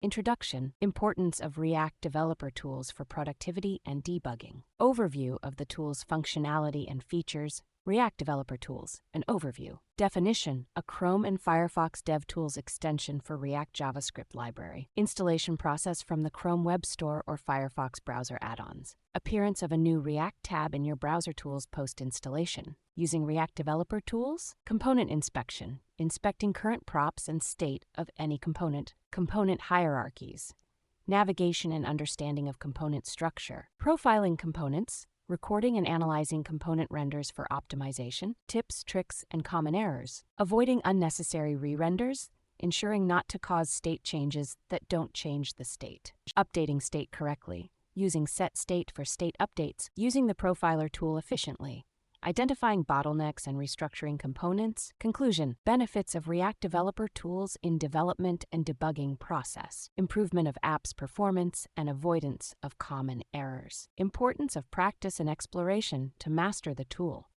Introduction, importance of React developer tools for productivity and debugging. Overview of the tool's functionality and features. React developer tools, an overview. Definition, a Chrome and Firefox DevTools extension for React JavaScript library. Installation process from the Chrome Web Store or Firefox browser add-ons. Appearance of a new React tab in your browser tools post-installation. Using React developer tools. Component inspection, inspecting current props and state of any component. Component hierarchies. Navigation and understanding of component structure. Profiling components. Recording and analyzing component renders for optimization, tips, tricks, and common errors. Avoiding unnecessary re-renders, ensuring not to cause state changes that don't change the state. Updating state correctly, using setState for state updates, using the profiler tool efficiently. Identifying bottlenecks and restructuring components. Conclusion, benefits of React developer tools in development and debugging process. Improvement of apps' performance and avoidance of common errors. Importance of practice and exploration to master the tool.